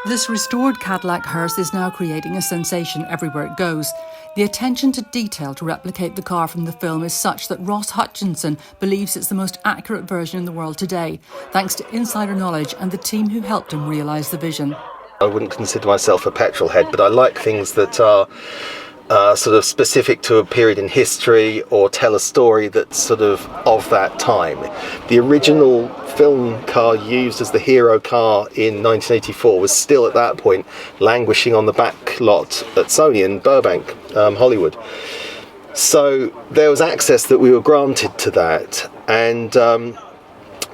This restored Cadillac hearse is now creating a sensation everywhere it goes. The attention to detail to replicate the car from the film is such that Ross Hutchinson believes it's the most accurate version in the world today, thanks to insider knowledge and the team who helped him realise the vision. I wouldn't consider myself a petrol head, but I like things that are sort of specific to a period in history or tell a story that's sort of that time. The original film car used as the hero car in 1984 was still at that point languishing on the back lot at Sony in Burbank, Hollywood. So there was access that we were granted to that, and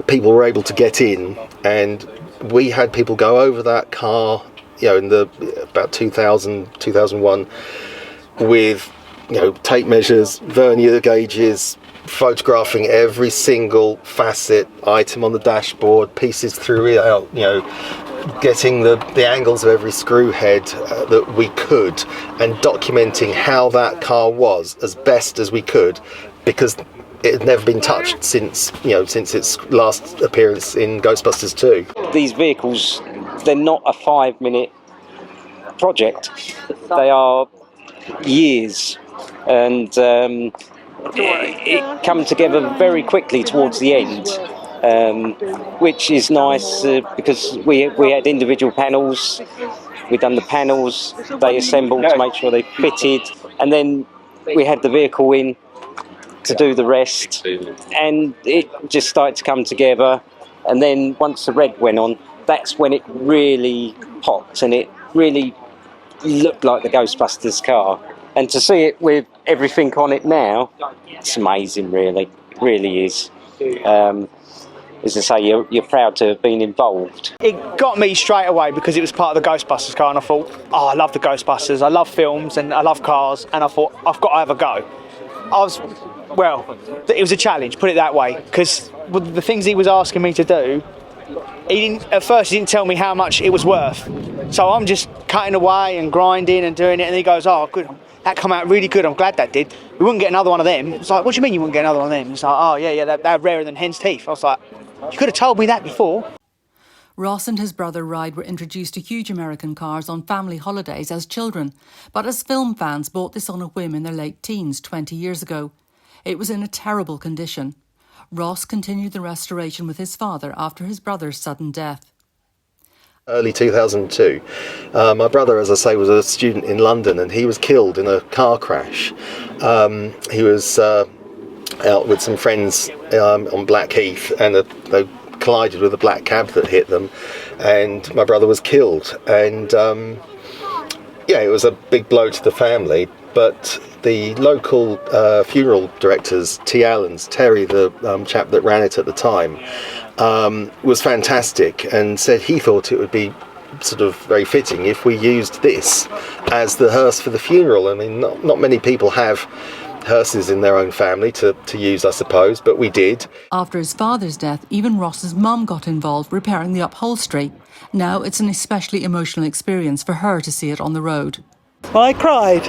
people were able to get in, and we had people go over that car, in about 2000, 2001, with tape measures, vernier gauges, photographing every single facet, item on the dashboard, pieces throughout, getting the angles of every screw head that we could, and documenting how that car was as best as we could, because it had never been touched since its last appearance in Ghostbusters 2. These vehicles, they're not a 5-minute project. They are years, and it come together very quickly towards the end, which is nice because we had individual panels. We'd done the panels, they assembled to make sure they fitted, and then we had the vehicle in to do the rest, and it just started to come together. And then once the red went on, that's when it really popped, and it really looked like the Ghostbusters car. And to see it with everything on it now, it's amazing, really. It really is. As I say, you're proud to have been involved. It got me straight away because it was part of the Ghostbusters car, and I thought, I love the Ghostbusters, I love films and I love cars, and I thought, I've got to have a go. It was a challenge, put it that way, because the things he was asking me to do, at first he didn't tell me how much it was worth. So I'm just cutting away and grinding and doing it, and he goes, oh, good, that come out really good, I'm glad that did. We wouldn't get another one of them. It's like, what do you mean you wouldn't get another one of them? It's like, oh, yeah, they're rarer than hen's teeth. I was like, you could have told me that before. Ross and his brother Ride were introduced to huge American cars on family holidays as children, but as film fans bought this on a whim in their late teens 20 years ago. It was in a terrible condition. Ross continued the restoration with his father after his brother's sudden death. Early 2002. My brother, as I say, was a student in London, and he was killed in a car crash. He was out with some friends on Blackheath, and they collided with a black cab that hit them, and my brother was killed. And it was a big blow to the family, but the local funeral directors, Terry, the chap that ran it at the time, was fantastic, and said he thought it would be sort of very fitting if we used this as the hearse for the funeral. I mean, not many people have hearses in their own family to use, I suppose, but we did. After his father's death, even Ross's mum got involved repairing the upholstery. Now it's an especially emotional experience for her to see it on the road. Well, I cried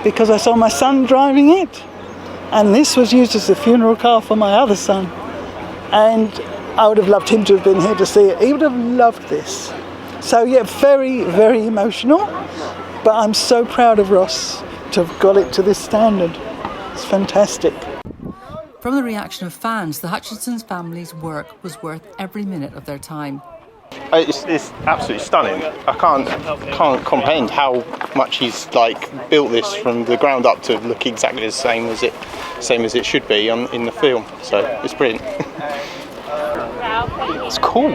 because I saw my son driving it, and this was used as the funeral car for my other son, and I would have loved him to have been here to see it. He would have loved this. So yeah, very, very emotional, but I'm so proud of Ross to have got it to this standard. It's fantastic. From the reaction of fans, the Hutchinson's family's work was worth every minute of their time. It's absolutely stunning. I can't comprehend how much he's built this from the ground up to look exactly the same as it should be in the film. So it's brilliant. It's cool.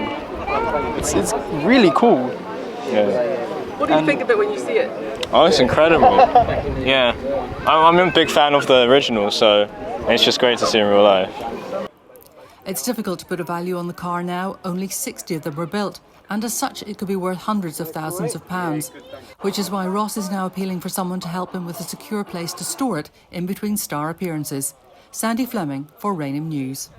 It's really cool. Yeah. What do you think of it when you see it? Oh, it's incredible. Yeah, I'm a big fan of the original, so it's just great to see in real life. It's difficult to put a value on the car now. Only 60 of them were built, and as such it could be worth hundreds of thousands of pounds, which is why Ross is now appealing for someone to help him with a secure place to store it in between star appearances. Fleming for Rainham News.